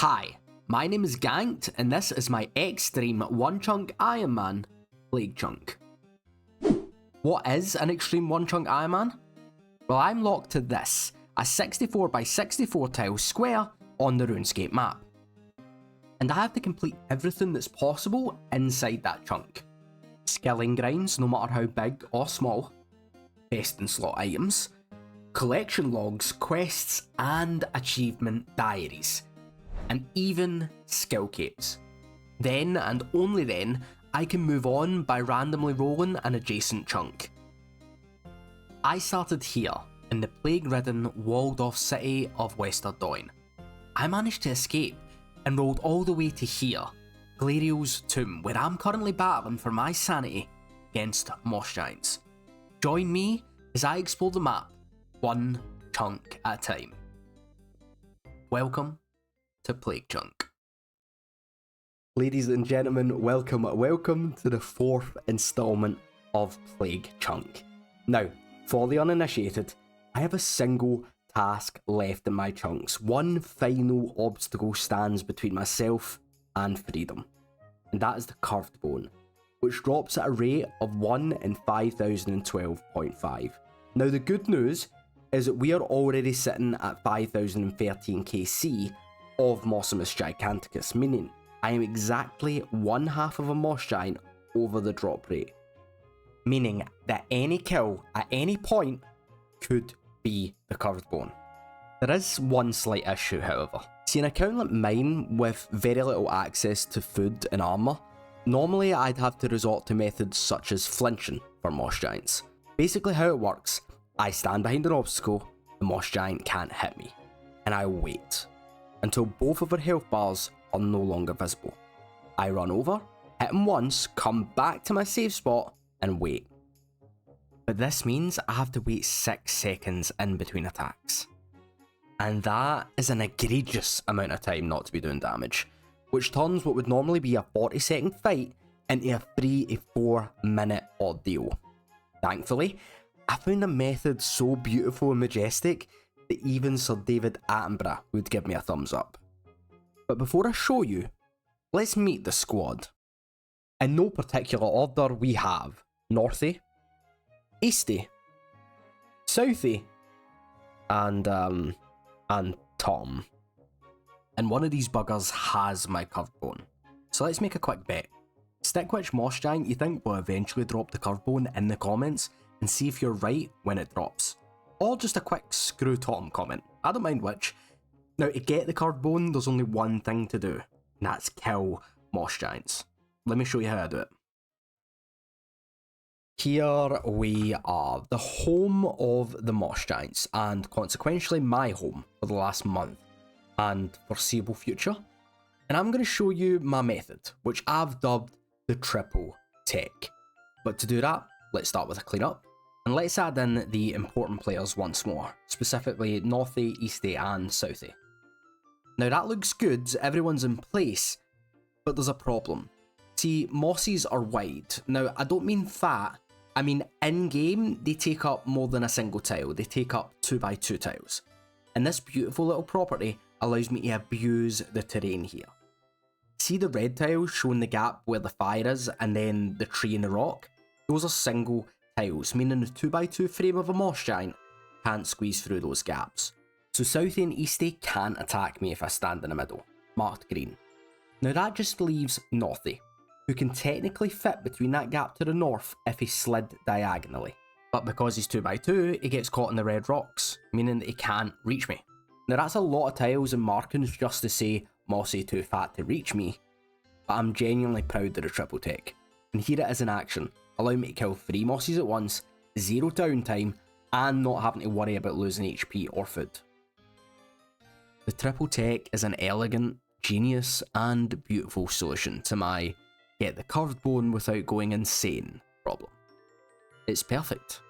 Hi, my name is Ghankd, and this is my Xtreme Onechunk Ironman Plague Chunk. What is an Xtreme Onechunk Ironman? Well, I'm locked to this, a 64 by 64 tile square on the RuneScape map. And I have to complete everything that's possible inside that chunk. Skilling grinds, no matter how big or small, best in slot items, collection logs, quests, and achievement diaries, and even skill capes. Then, and only then, I can move on by randomly rolling an adjacent chunk. I started here, in the plague-ridden, walled-off city of West Ardougne. I managed to escape, and rolled all the way to here, Glariel's tomb, where I'm currently battling for my sanity against moss giants. Join me as I explore the map, one chunk at a time. Welcome to Plague Chunk. Ladies and gentlemen, welcome to the fourth installment of Plague Chunk. Now, for the uninitiated, I have a single task left in my chunks. One final obstacle stands between myself and freedom, and that is the curved bone, which drops at a rate of 1 in 5012.5. Now the good news is that we are already sitting at 5013 KC of Mossimus Giganticus, meaning I am exactly one half of a moss giant over the drop rate, meaning that any kill at any point could be the curved bone. There is one slight issue, however. See, an account like mine with very little access to food and armour, normally I'd have to resort to methods such as flinching for moss giants. Basically how it works, I stand behind an obstacle, the moss giant can't hit me, and I wait until both of our health bars are no longer visible. I run over, hit him once, come back to my safe spot, and wait. But this means I have to wait 6 seconds in between attacks. And that is an egregious amount of time not to be doing damage, which turns what would normally be a 40-second fight into a 3 to 4 minute ordeal. Thankfully, I found a method so beautiful and majestic that even Sir David Attenborough would give me a thumbs up. But before I show you, let's meet the squad. In no particular order, we have Northy, Easty, Southie, and Tom. And one of these buggers has my curved bone. So let's make a quick bet. Stick which moss giant you think will eventually drop the curved bone in the comments and see if you're right when it drops. Or just a quick screw Tom comment. I don't mind which. Now, to get the curved bone, there's only one thing to do, and that's kill moss giants. Let me show you how I do it. Here we are, the home of the moss giants, and consequentially my home for the last month and foreseeable future. And I'm going to show you my method, which I've dubbed the triple tech. But to do that, let's start with a cleanup, and let's add in the important players once more, specifically Northy, Easty, and Southie. Now that looks good, everyone's in place, but there's a problem. See, mosses are wide. Now, I don't mean fat, I mean in-game, they take up more than a single tile, they take up 2x2 tiles. And this beautiful little property allows me to abuse the terrain here. See the red tiles showing the gap where the fire is and then the tree and the rock? Those are single tiles, meaning the 2x2 frame of a moss giant can't squeeze through those gaps. So Southie and Easty can't attack me if I stand in the middle, marked green. Now that just leaves Northy, who can technically fit between that gap to the north if he slid diagonally. But because he's 2x2, he gets caught in the red rocks, meaning that he can't reach me. Now that's a lot of tiles and markings just to say mossy too fat to reach me, but I'm genuinely proud of the triple tech. And here it is in action, allowing me to kill 3 mosses at once, 0 downtime, and not having to worry about losing HP or food. The triple tech is an elegant, genius, and beautiful solution to my get the curved bone without going insane problem. It's perfect.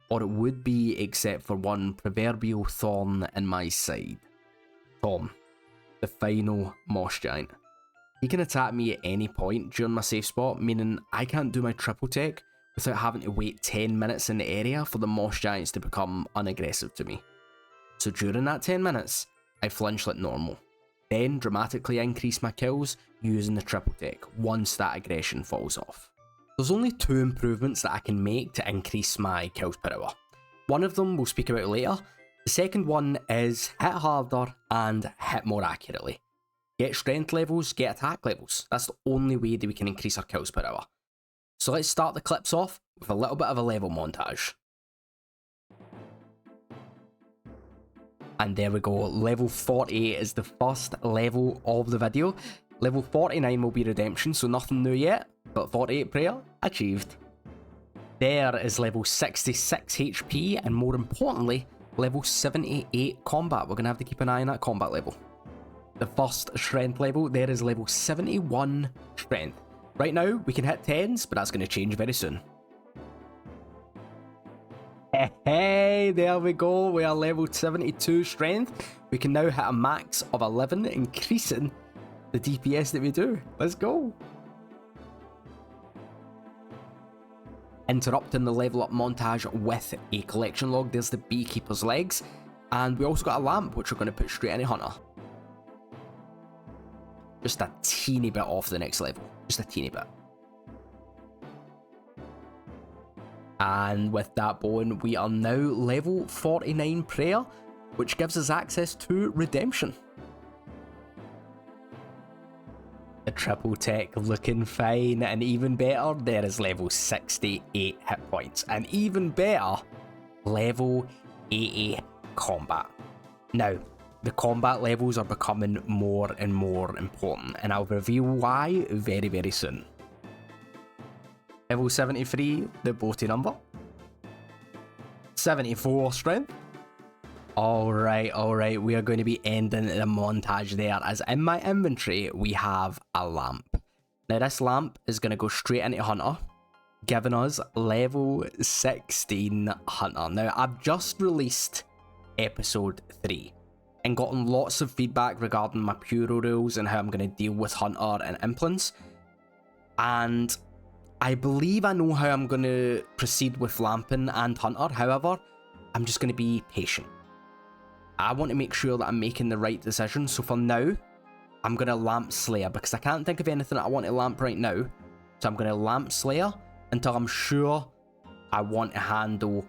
Or it would be, except for one proverbial thorn in my side. Tom, the final moss giant. He can attack me at any point during my safe spot, meaning I can't do my triple tech without having to wait 10 minutes in the area for the moss giants to become unaggressive to me. So during that 10 minutes, I flinch like normal. then dramatically increase my kills using the triple tech once that aggression falls off. There's only 2 improvements that I can make to increase my kills per hour. One of them we'll speak about later. The second one is hit harder and hit more accurately. Get strength levels, get attack levels. That's the only way that we can increase our kills per hour. So let's start the clips off with a little bit of a level montage. And there we go, level 48 is the first level of the video. Level 49 will be redemption, so nothing new yet, but 48 prayer, achieved. There is level 66 HP, and more importantly, level 78 combat. We're going to have to keep an eye on that combat level. The first strength level, there is level 71 strength. Right now, we can hit 10s, but that's going to change very soon. Hey, there we go. We are level 72 strength. We can now hit a max of 11, increasing the DPS that we do. Let's go. Interrupting the level up montage with a collection log. There's the beekeeper's legs. And we also got a lamp, which we're going to put straight into hunter. Just a teeny bit off the next level. Just a teeny bit. And with that bone, we are now level 49 prayer, which gives us access to redemption. The triple tech looking fine, and even better, there is level 68 hit points, and even better, level 80 combat. Now, the combat levels are becoming more and more important, and I'll reveal why very, very soon. Level 73, the boaty number. 74 strength. Alright, we are going to be ending the montage there, as in my inventory, we have a lamp. Now this lamp is going to go straight into hunter, giving us level 16 hunter. Now I've just released episode 3, and gotten lots of feedback regarding my Puro rules and how I'm going to deal with hunter and implants. And I believe I know how I'm going to proceed with lamping and hunter. However, I'm just going to be patient. I want to make sure that I'm making the right decision. So for now, I'm going to lamp Slayer, because I can't think of anything that I want to lamp right now. So I'm going to lamp Slayer until I'm sure I want to handle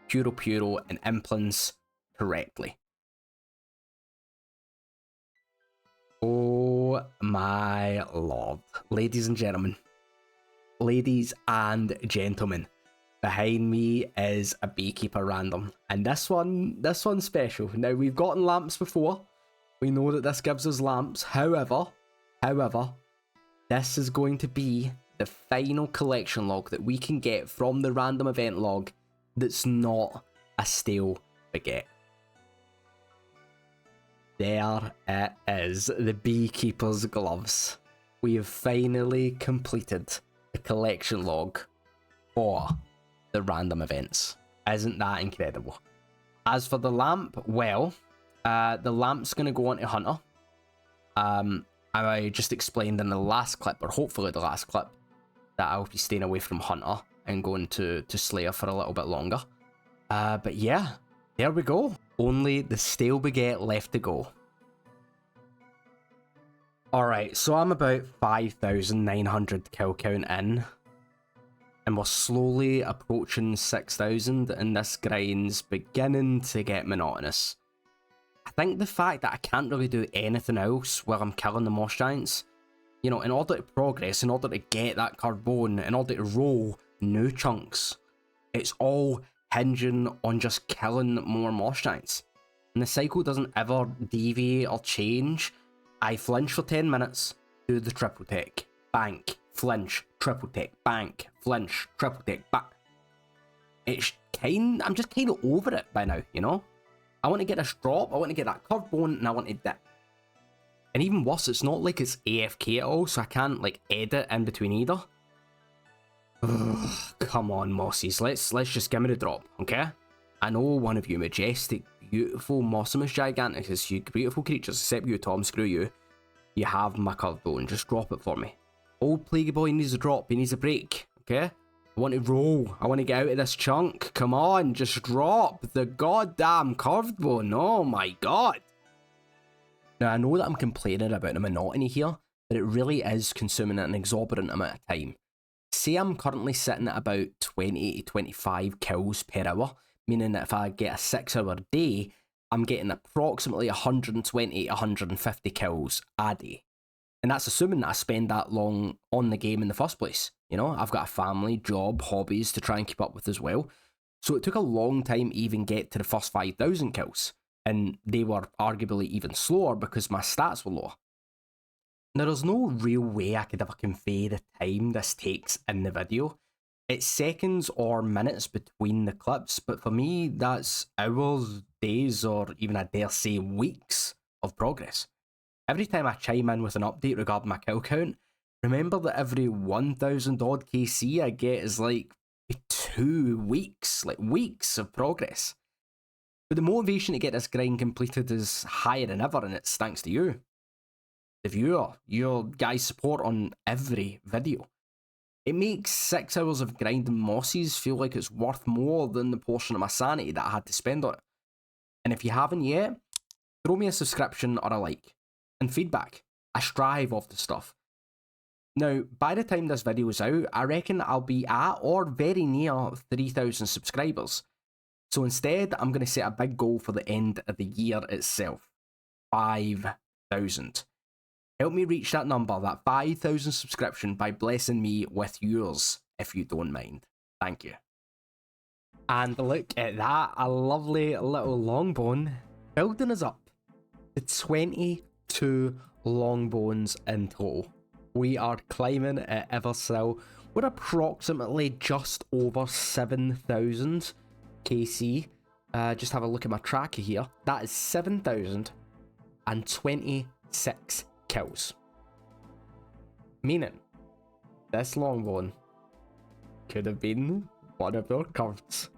Puro and implants correctly. Oh my lord. Ladies and gentlemen. Ladies and gentlemen, behind me is a beekeeper random, and this one's special. Now, we've gotten lamps before. We know that this gives us lamps. However, this is going to be the final collection log that we can get from the random event log that's not a stale baguette. There it is, the beekeeper's gloves. We have finally completed the collection log for the random events. Isn't that incredible? As for the lamp, well, the lamp's going to go on to hunter. I just explained in the last clip, or hopefully the last clip, that I'll be staying away from hunter and going to Slayer for a little bit longer. But yeah, there we go. Only the stale baguette left to go. Alright, so I'm about 5,900 kill count in, and we're slowly approaching 6,000, and this grind's beginning to get monotonous. I think the fact that I can't really do anything else while I'm killing the moss giants, you know, in order to progress, in order to get that curved bone, in order to roll new chunks, it's all hinging on just killing more moss giants. And the cycle doesn't ever deviate or change. I flinch for 10 minutes, do the triple tech, bank, flinch, triple tech, bank, flinch, triple tech, bank. I'm just kind of over it by now, you know? I want to get this drop, I want to get that curved bone, and I want to dip. And even worse, it's not like it's AFK at all, so I can't, like, edit in between either. Ugh, come on, mossies, let's just give me the drop, okay? I know one of you majestic, beautiful Mossimus Giganticus, you beautiful creatures, except you, Tom, screw you. You have my curved bone, just drop it for me. Old Plaguey Boy needs a drop, he needs a break, okay? I want to roll, I want to get out of this chunk, come on, just drop the goddamn curved bone, oh my god. Now, I know that I'm complaining about the monotony here, but it really is consuming an exorbitant amount of time. Say I'm currently sitting at about 20 to 25 kills per hour, meaning that if I get a 6-hour day, I'm getting approximately 120 to 150 kills a day. And that's assuming that I spend that long on the game in the first place. You know, I've got a family, job, hobbies to try and keep up with as well. So it took a long time to even get to the first 5,000 kills. And they were arguably even slower because my stats were lower. Now, there's no real way I could ever convey the time this takes in the video. It's seconds or minutes between the clips, but for me, that's hours, days, or even I dare say weeks of progress. Every time I chime in with an update regarding my kill count, remember that every 1,000 odd KC I get is like 2 weeks, like weeks of progress. But the motivation to get this grind completed is higher than ever, and it's thanks to you, the viewer, your guys' support on every video. It makes 6 hours of grinding mosses feel like it's worth more than the portion of my sanity that I had to spend on it. And if you haven't yet, throw me a subscription or a like. And feedback. I strive off the stuff. Now, by the time this video is out, I reckon I'll be at or very near 3,000 subscribers. So instead, I'm going to set a big goal for the end of the year itself. 5,000. Help me reach that number, that 5,000 subscription, by blessing me with yours, if you don't mind. Thank you. And look at that, a lovely little longbone building us up to 22 longbones in total. We are climbing it ever so. We're approximately just over 7,000 KC. Just have a look at my tracker here. That is 7,026 kills. Meaning, this longbone could have been one of our curves.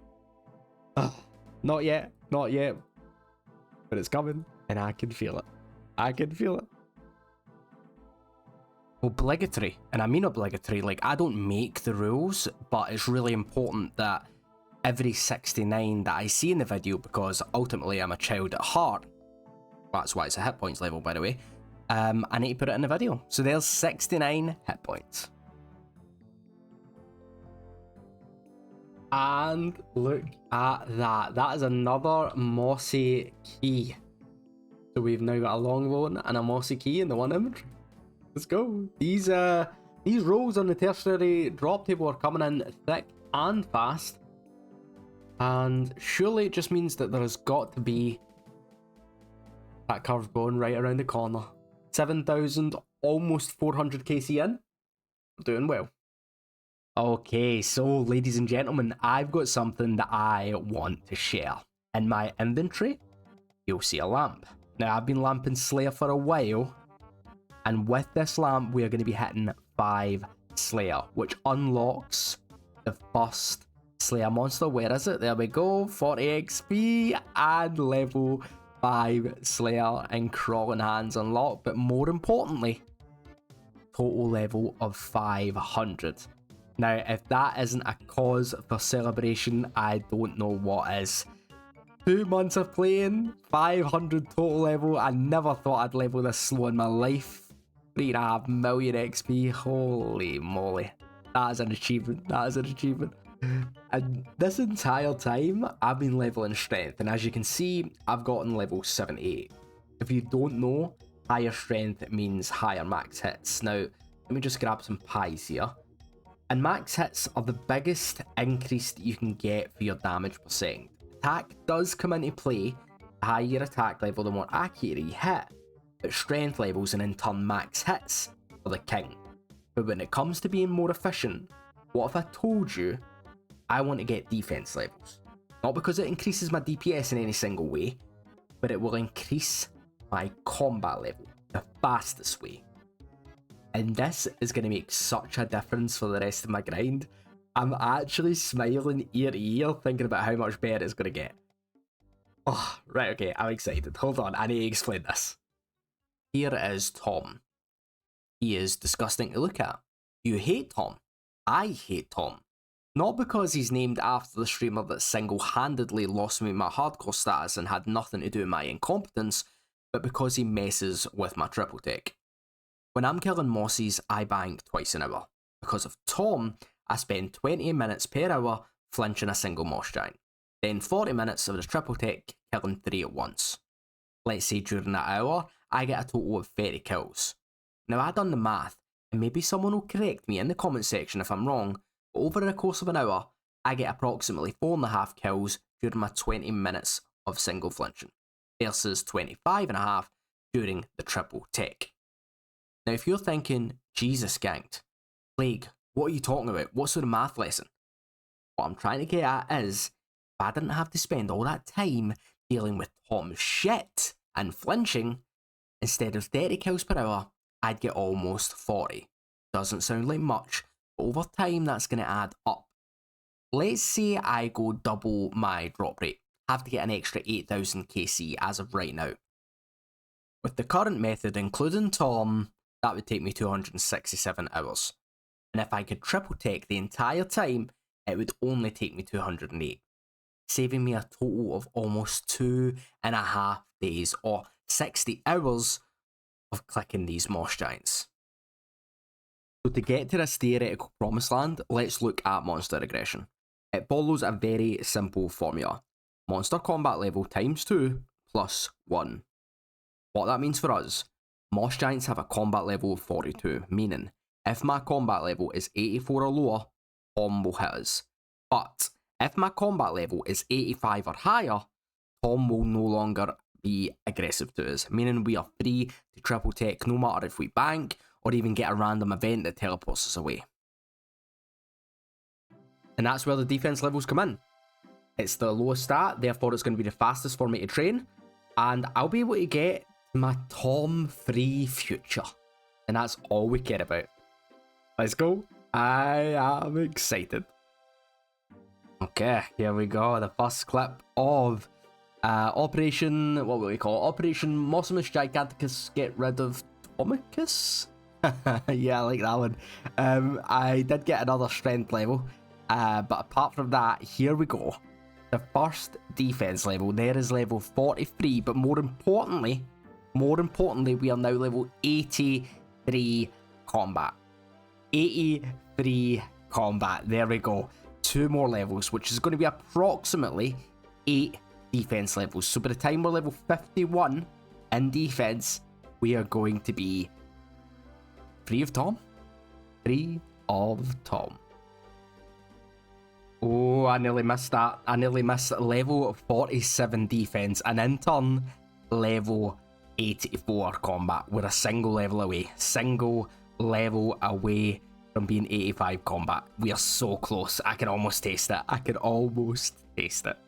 Not yet, not yet. But it's coming, and I can feel it. I can feel it. Obligatory, and I mean obligatory, like I don't make the rules, but it's really important that every 69 that I see in the video, because ultimately I'm a child at heart, that's why it's a hit points level by the way, I need to put it in the video. So there's 69 hit points. And look at that, that is another mossy key. So we've now got a longbone and a mossy key in the one image. Let's go. These rolls on the tertiary drop table are coming in thick and fast. And surely it just means that there has got to be that curved bone right around the corner. 7,000, almost 400 KC in. We're doing well. Okay, so ladies and gentlemen, I've got something that I want to share. In my inventory, you'll see a lamp. Now, I've been lamping Slayer for a while, and with this lamp, we are going to be hitting 5 Slayer, which unlocks the first Slayer monster. Where is it? There we go. 40 XP and level 5 Slayer and crawling hands unlocked. But more importantly, total level of 500. Now, if that isn't a cause for celebration, I don't know what is. 2 months of playing, 500 total level. I never thought I'd level this slow in my life. 3.5 million XP. Holy moly. That is an achievement. That is an achievement. And this entire time, I've been leveling strength. And as you can see, I've gotten level 78. If you don't know, higher strength means higher max hits. Now, let me just grab some pies here. And max hits are the biggest increase that you can get for your damage per second. Attack does come into play. The higher your attack level, the more accurate you hit. But strength levels and in turn max hits are the king. But when it comes to being more efficient, what if I told you I want to get defense levels? Not because it increases my DPS in any single way, but it will increase my combat level the fastest way. And this is going to make such a difference for the rest of my grind. I'm actually smiling ear to ear thinking about how much better it's going to get. Oh, right, okay, I'm excited. Hold on, I need to explain this. Here is Tom. He is disgusting to look at. You hate Tom. I hate Tom. Not because he's named after the streamer that single-handedly lost me my hardcore status and had nothing to do with my incompetence, but because he messes with my triple take. When I'm killing Mossies, I bank twice an hour. Because of Tom, I spend 20 minutes per hour flinching a single Moss Giant. Then 40 minutes of the triple take, killing 3 at once. Let's say during that hour, I get a total of 30 kills. Now I done the math, and maybe someone will correct me in the comment section if I'm wrong, but over the course of an hour, I get approximately 4.5 kills during my 20 minutes of single flinching, versus 25.5 during the triple take. Now if you're thinking, Jesus Ghankd, Plague, what are you talking about? What's with the math lesson? What I'm trying to get at is, if I didn't have to spend all that time dealing with Tom's shit and flinching, instead of 30 kills per hour, I'd get almost 40. Doesn't sound like much, but over time that's going to add up. Let's say I go double my drop rate, have to get an extra 8000 KC as of right now. With the current method, including Tom, that would take me 267 hours. And if I could triple take the entire time, it would only take me 208, saving me a total of almost 2.5 days or 60 hours of clicking these Moss Giants. So to get to this theoretical promised land, let's look at monster regression. It follows a very simple formula. Monster combat level times 2 plus 1. What that means for us, Moss Giants have a combat level of 42, meaning if my combat level is 84 or lower, Tom will hit us. But if my combat level is 85 or higher, Tom will no longer be aggressive to us, meaning we are free to triple take no matter if we bank or even get a random event that teleports us away. And that's where the defense levels come in. It's the lowest stat, therefore it's going to be the fastest for me to train, and I'll be able to get my Tom-free future. And that's all we care about. Let's go. I am excited. Okay, here we go. The first clip of Operation, what will we call it? Operation Mossimus Giganticus Get Rid of Tomicus? Yeah, I like that one. I did get another strength level, but apart from that, here we go. The first defense level, there is level 43, but more importantly, we are now level 83 combat. 83 combat, there we go. 2 more levels, which is going to be approximately 8 defense levels. So by the time we're level 51 in defense, we are going to be free of Tom. Free of Tom. Oh, I nearly missed that. I nearly missed level 47 defense and in turn level 84 combat. We're a single level away. Single level away from being 85 combat. We are so close. I can almost taste it. I can almost taste it.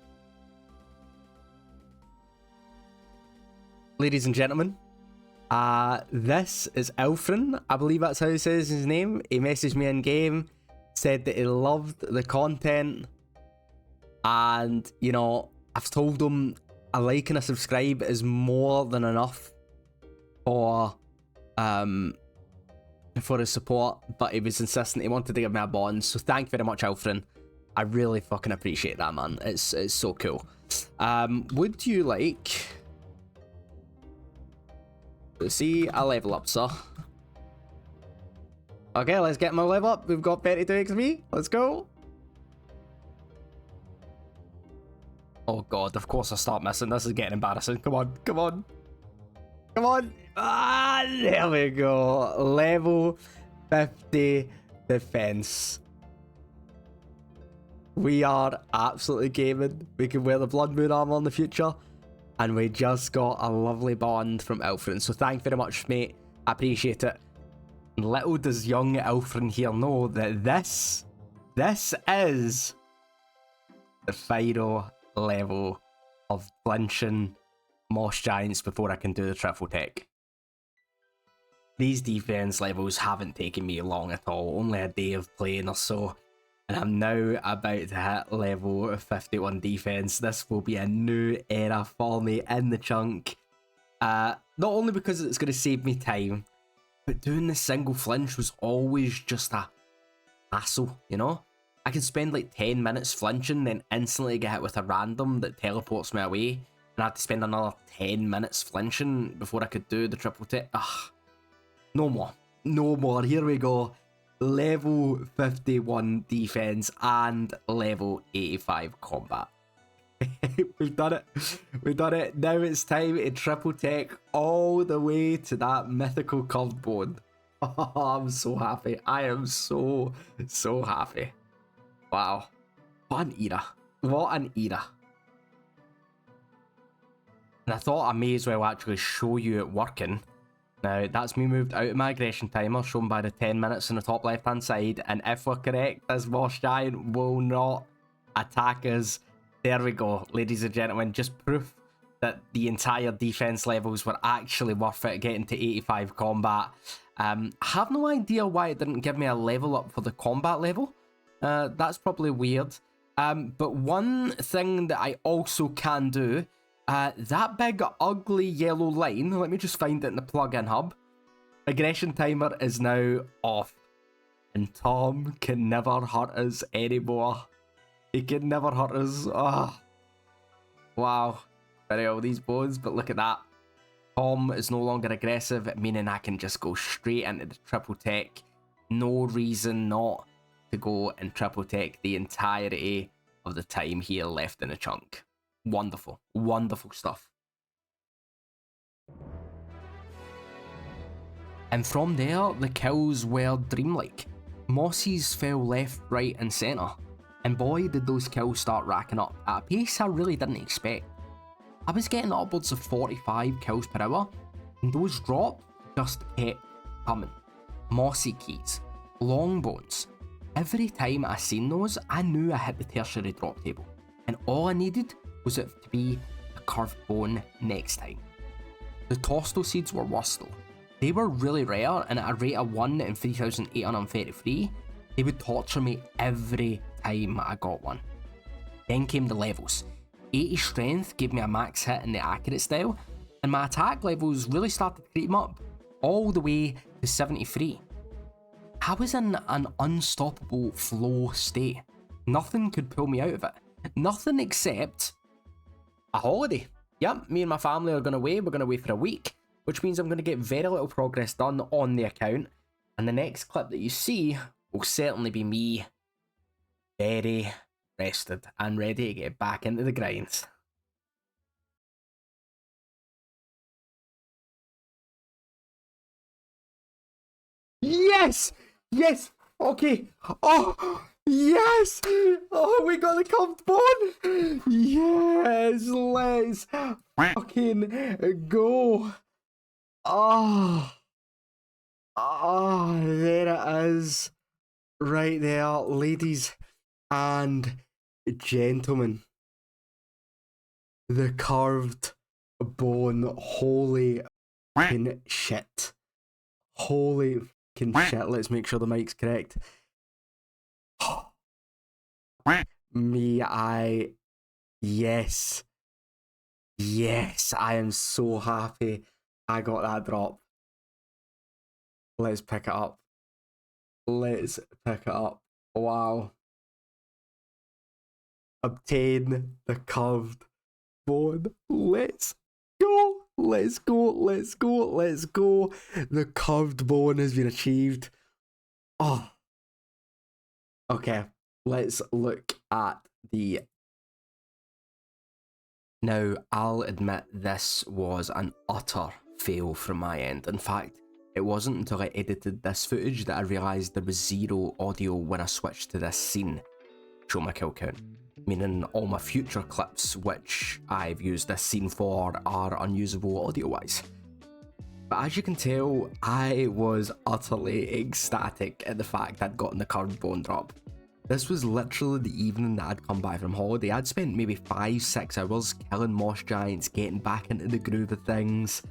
Ladies and gentlemen, this is Elfrin. I believe that's how he says his name. He messaged me in game, said that he loved the content, and you know, I've told him a like and a subscribe is more than enough for his support, but he was insistent he wanted to give me a bond, so thank you very much, Elfrin. I really fucking appreciate that, man. It's so cool. Would you like to see a level up, sir? Okay, let's get my level up. We've got 32 XP. Let's go. Oh god, of course I start missing. This is getting embarrassing. Come on, come on. Come on. Ah, there we go. Level 50 defense. We are absolutely gaming. We can wear the Blood Moon armor in the future. And we just got a lovely bond from Elfrin. So thank you very much, mate. I appreciate it. Little does young Elfrin here know that this is the final level of flinching Moss Giants before I can do the triple tech. These defense levels haven't taken me long at all, only a day of playing or so, and I'm now about to hit level 51 defense. This will be a new era for me in the chunk, not only because it's going to save me time, but doing the single flinch was always just a hassle, you know? I can spend like 10 minutes flinching, then instantly get hit with a random that teleports me away. And I had to spend another 10 minutes flinching before I could do the triple take. Ugh. No more. No more. Here we go. Level 51 defense and level 85 combat. We've done it. We've done it. Now it's time to triple tech all the way to that mythical curved bone. Oh, I'm so happy. I am so happy. Wow. What an era. What an era. And I thought I may as well actually show you it working. Now, that's me moved out of my aggression timer, shown by the 10 minutes on the top left-hand side. And if we're correct, this Moss Giant will not attack us. There we go, ladies and gentlemen. Just proof that the entire defense levels were actually worth it, getting to 85 combat. I have no idea why it didn't give me a level up for the combat level. That's probably weird. But one thing that I also can do, that big ugly yellow line, let me just find it in the plugin hub. Aggression timer is now off. And Tom can never hurt us anymore. He can never hurt us. Oh. Wow. Very all these bones, but look at that. Tom is no longer aggressive, meaning I can just go straight into the triple tech. No reason not to go and triple tech the entirety of the time here left in a chunk. Wonderful. Wonderful stuff. And from there, the kills were dreamlike. Mosses fell left, right and centre. And boy, did those kills start racking up at a pace I really didn't expect. I was getting upwards of 45 kills per hour, and those drops just kept coming. Mossy keys, long bones. Every time I seen those, I knew I hit the tertiary drop table, and all I needed was it to be a curved bone next time. The Tosto seeds were worse though. They were really rare, and at a rate of 1 in 3,833, they would torture me every time I got one. Then came the levels. 80 strength gave me a max hit in the accurate style, and my attack levels really started to creep up, all the way to 73. I was in an unstoppable flow state. Nothing could pull me out of it. Nothing except a holiday. Yep, me and my family are going away. We're going away for a week, which means I'm going to get very little progress done on the account, and the next clip that you see will certainly be me very rested and ready to get back into the grinds. Yes! Yes! Okay! Oh! Yes! Oh, we got the curved bone! Yes! Let's fucking go! Oh! Oh, there it is. Right there, ladies and gentlemen. The curved bone. Holy fucking shit. Holy fucking shit. Let's make sure the mic's correct. Yes. Yes, I am so happy I got that drop. Let's pick it up. Let's pick it up. Wow. Obtain the curved bone. Let's go. Let's go. Let's go. Let's go. The curved bone has been achieved. Oh. Okay. Let's look at the... Now, I'll admit this was an utter fail from my end. In fact, it wasn't until I edited this footage that I realised there was zero audio when I switched to this scene. Show my kill count. Meaning all my future clips, which I've used this scene for, are unusable audio-wise. But as you can tell, I was utterly ecstatic at the fact I'd gotten the curved bone drop. This was literally the evening that I'd come back from holiday. I'd spent maybe 5-6 hours killing moss giants, getting back into the groove of things.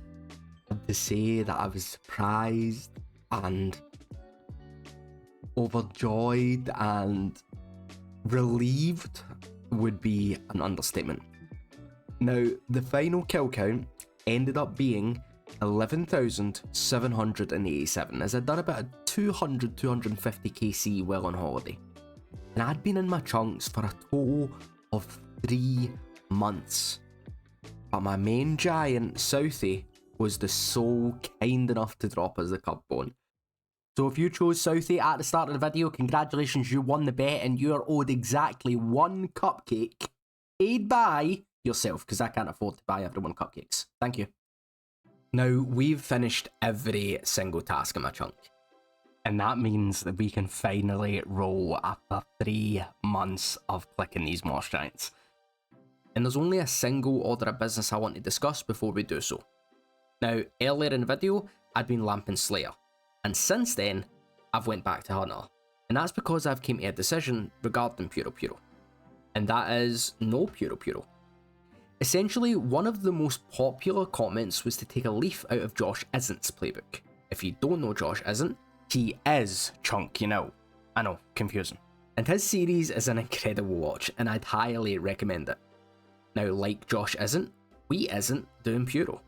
And to say that I was surprised and overjoyed and relieved would be an understatement. Now, the final kill count ended up being 11,787, as I'd done about 250 KC while on holiday. And I'd been in my chunks for a total of 3 months. but my main giant, Southie, was the soul kind enough to drop us the cup bone. So if you chose Southie at the start of the video, congratulations, you won the bet and you are owed exactly one cupcake paid by yourself, because I can't afford to buy everyone cupcakes. Thank you. Now, we've finished every single task in my chunk. And that means that we can finally roll after 3 months of clicking these Moss Giants. And there's only a single order of business I want to discuss before we do so. Now, earlier in the video, I'd been lamping Slayer. And since then, I've went back to Hunter. And that's because I've came to a decision regarding Puro Puro. And that is no Puro Puro. Essentially, one of the most popular comments was to take a leaf out of Josh Isn't's playbook. If you don't know Josh Isn't, he is Chunk, you know. I know, confusing. And his series is an incredible watch, and I'd highly recommend it. Now, like Josh Isn't, we isn't doing Puro.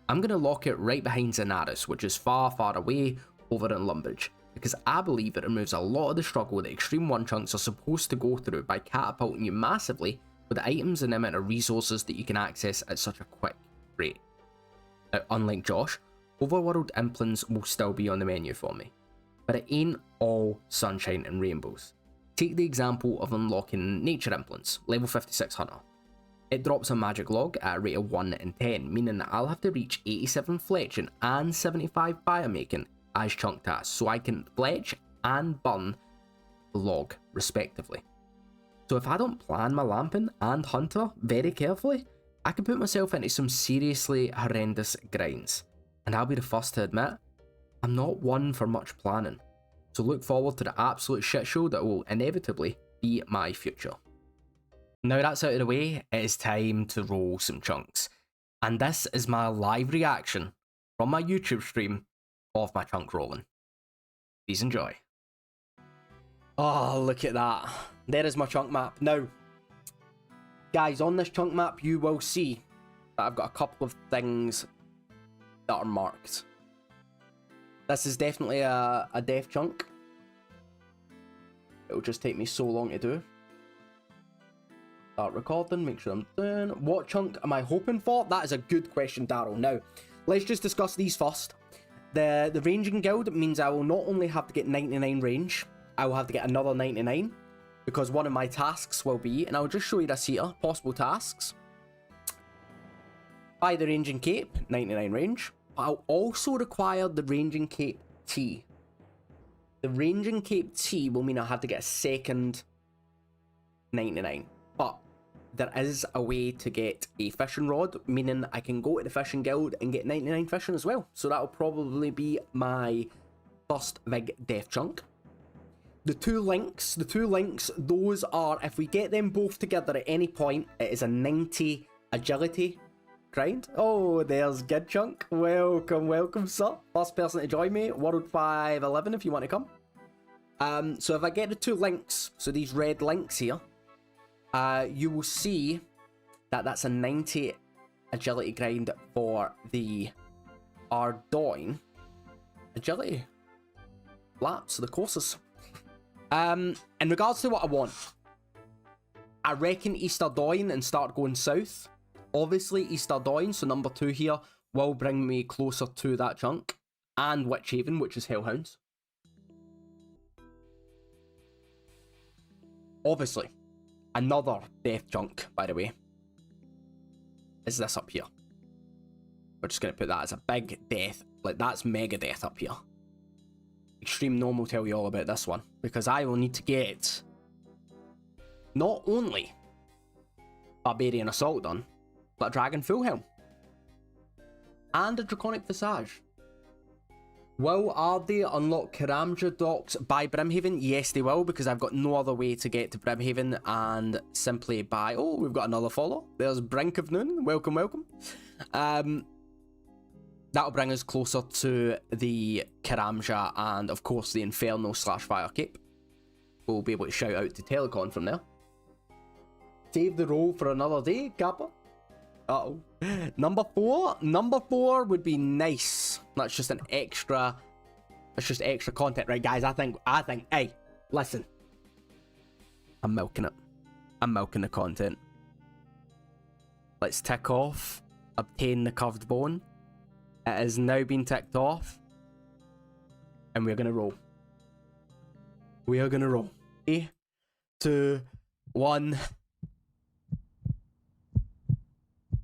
I'm going to lock it right behind Zanaris, which is far, far away over in Lumbridge, because I believe it removes a lot of the struggle that Xtreme Onechunks are supposed to go through by catapulting you massively with the items and the amount of resources that you can access at such a quick rate. Now, unlike Josh, Overworld Implants will still be on the menu for me, but it ain't all sunshine and rainbows. Take the example of unlocking Nature Implants, level 56 Hunter. It drops a magic log at a rate of 1 in 10, meaning that I'll have to reach 87 fletching and 75 biomaking as chunk tasks, so I can fletch and burn the log respectively. So if I don't plan my lamping and hunter very carefully, I can put myself into some seriously horrendous grinds. And I'll be the first to admit, I'm not one for much planning. So look forward to the absolute shit show that will inevitably be my future. Now that's out of the way, it is time to roll some chunks. And this is my live reaction from my YouTube stream of my chunk rolling. Please enjoy. Oh, look at that. There is my chunk map. Now, guys, on this chunk map, you will see that I've got a couple of things that are marked. This is definitely a death chunk. It'll just take me so long to do. Start recording, make sure I'm doing. What chunk am I hoping for? That is a good question, Daryl. Now, let's just discuss these first. The ranging guild means I will not only have to get 99 range, I will have to get another 99, because one of my tasks will be, and I'll just show you this here, possible tasks. Buy the ranging cape, 99 range, but I'll also require the ranging cape T. The ranging cape T will mean I have to get a second 99, but there is a way to get a fishing rod, meaning I can go to the fishing guild and get 99 fishing as well. So that'll probably be my first big death chunk. The two links, those are, if we get them both together at any point, it is a 90 agility grind. Oh, there's Good Chunk. Welcome, welcome, sir. First person to join me, World 511 if you want to come. So if I get the two links, so these red links here, you will see that that's a 90 agility grind for the Ardougne agility laps, the courses. In regards to what I want, I reckon East Ardougne and start going south. Obviously, East Ardougne, so number 2 here, will bring me closer to that chunk. And Witchhaven, which is Hellhounds. Obviously, another death chunk, by the way, is this up here. We're just going to put that as a big death. Like, that's mega death up here. Extreme Gnome will tell you all about this one, because I will need to get not only Barbarian Assault done, but a Dragon Full Helm and a Draconic Visage. Will Ardougne unlock Karamja docks by Brimhaven? Yes, they will, because I've got no other way to get to Brimhaven and simply by... Oh, we've got another follow. There's Brink of Noon. Welcome, welcome. That'll bring us closer to the Karamja and, of course, the Inferno / Fire Cape. We'll be able to shout out to Telecon from there. Save the roll for another day, Kappa. Uh-oh. Number 4 would be nice. That's just an extra... That's just extra content, right, guys? I think, hey, listen. I'm milking it. I'm milking the content. Let's tick off obtain the curved bone. It has now been ticked off. And we're gonna roll. We are gonna roll. 3, 2, 1. Here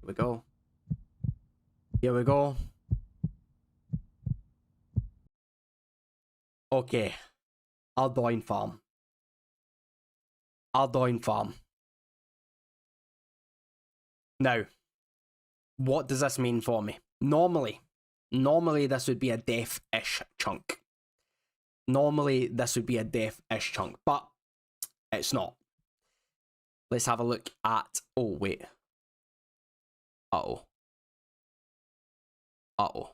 we go. Here we go. Okay. Ardougne farm. Ardougne farm. Now, what does this mean for me? Normally this would be a death-ish chunk. Normally this would be a death-ish chunk, but it's not. Let's have a look at... Oh, wait. Uh-oh. Uh-oh.